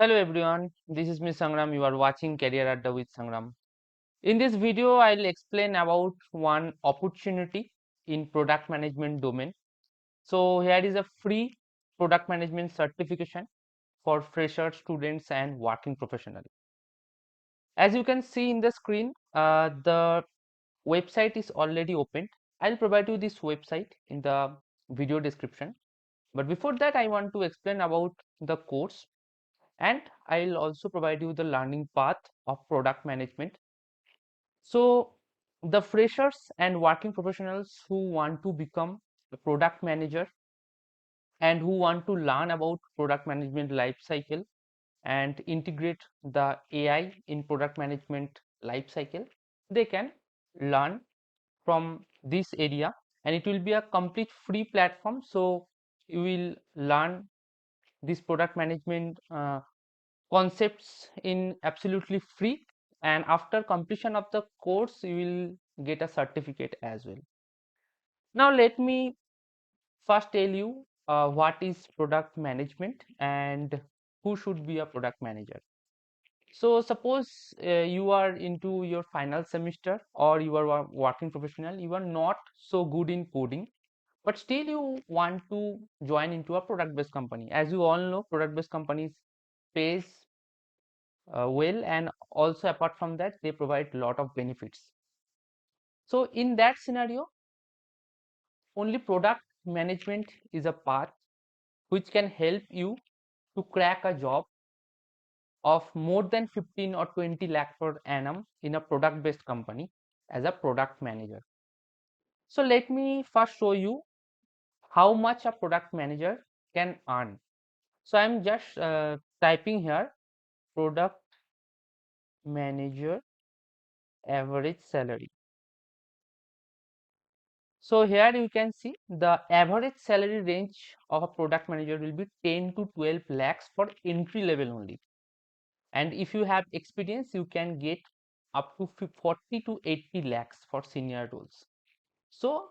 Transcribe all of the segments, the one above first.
Hello everyone, this is Ms. Sangram. You are watching Career Adda with Sangram. In this video, I'll explain about one opportunity in product management domain. So here is a free product management certification for fresher students and working professionals. As you can see in the screen, the website is already opened. I'll provide you this website in the video description. But before that, I want to explain about the course. And I'll also provide you the learning path of product management. So the freshers and working professionals who want to become a product manager and who want to learn about product management life cycle and integrate the AI in product management life cycle, they can learn from this area, and it will be a complete free platform. So you will learn this product management concepts in absolutely free, and after completion of the course you will get a certificate as well. Now let me first tell you what is product management and who should be a product manager. So suppose you are into your final semester or you are a working professional, you are not so good in coding, but still you want to join into a product based company. As you all know, product based companies pays well, and also apart from that they provide a lot of benefits. So in that scenario, only product management is a path which can help you to crack a job of more than 15 or 20 lakh per annum in a product based company as a product manager. So let me first show you how much a product manager can earn. So I'm just typing here product manager average salary. So here you can see the average salary range of a product manager will be 10 to 12 lakhs for entry level only. And if you have experience, you can get up to 40 to 80 lakhs for senior roles. So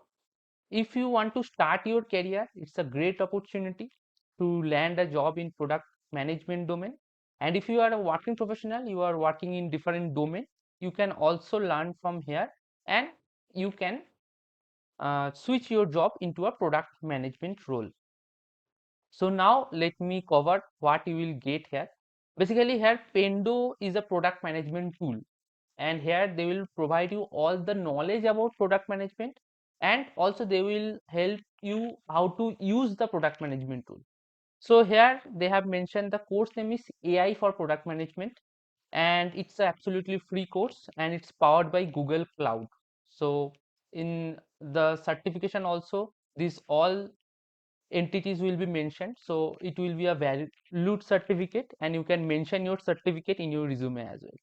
if you want to start your career, it's a great opportunity to land a job in product management domain. And if you are a working professional, you are working in different domain, you can also learn from here, and you can switch your job into a product management role. So now let me cover what you will get here. Basically here Pendo is a product management tool, and here they will provide you all the knowledge about product management, and also they will help you how to use the product management tool. So here they have mentioned the course name is AI for product management, and it's a absolutely free course and it's powered by Google Cloud. So in the certification also these all entities will be mentioned, so it will be a valued certificate and you can mention your certificate in your resume as well.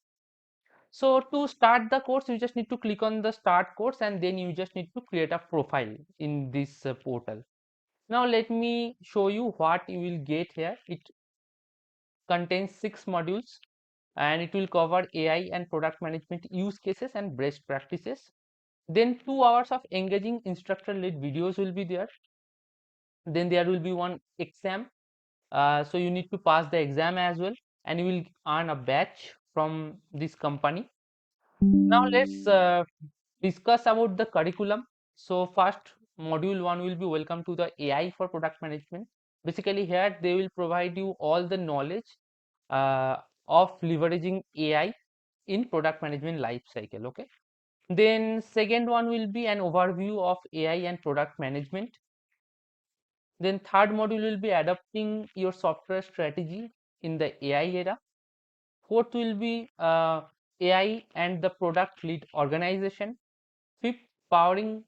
So to start the course, you just need to click on the start course, and then you just need to create a profile in this portal. Now let me show you what you will get here. It contains 6 modules and it will cover AI and product management use cases and best practices. Then 2 hours of engaging instructor led videos will be there. Then there will be one exam, so you need to pass the exam as well, and you will earn a badge from this company. Now let's discuss about the curriculum. So first module 1 will be welcome to the AI for product management. Basically here they will provide you all the knowledge uh, of leveraging AI in product management life cycle. Okay, then second one will be an overview of AI and product management. Then third module will be adapting your software strategy in the AI era. Fourth will be AI and the product lead organization. Fifth, powering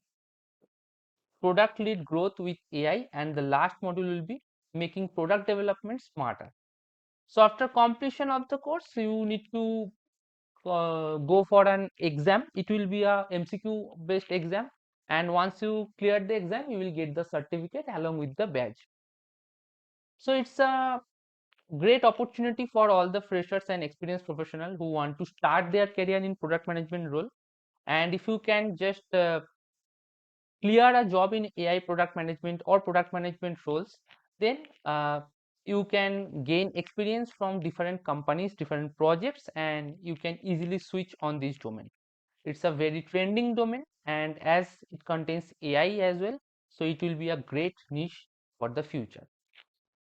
product lead growth with AI, and the last module will be making product development smarter. So after completion of the course, you need to go for an exam. It will be a MCQ based exam, and once you clear the exam, you will get the certificate along with the badge. So it's a great opportunity for all the freshers and experienced professionals who want to start their career in product management role. And if you can just clear a job in AI product management or product management roles, then you can gain experience from different companies, different projects, and you can easily switch on this domain. It's a very trending domain, and as it contains AI as well, so it will be a great niche for the future.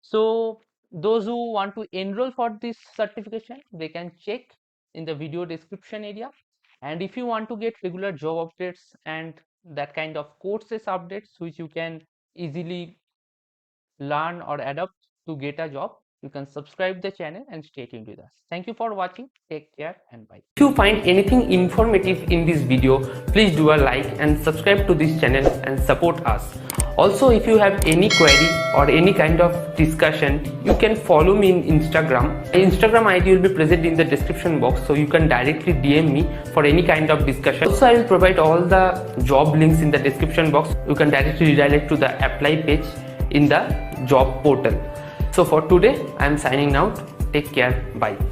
So those who want to enroll for this certification, they can check in the video description area. And if you want to get regular job updates and that kind of courses updates which you can easily learn or adapt to get a job, you can subscribe the channel and stay tuned with us. Thank you for watching. Take care and bye. If you find anything informative in this video, please do a like and subscribe to this channel and support us. Also, if you have any query or any kind of discussion, you can follow me in Instagram. My Instagram ID will be present in the description box, so you can directly DM me for any kind of discussion. Also, I will provide all the job links in the description box. You can directly redirect to the apply page in the job portal. So for today, I am signing out. Take care. Bye.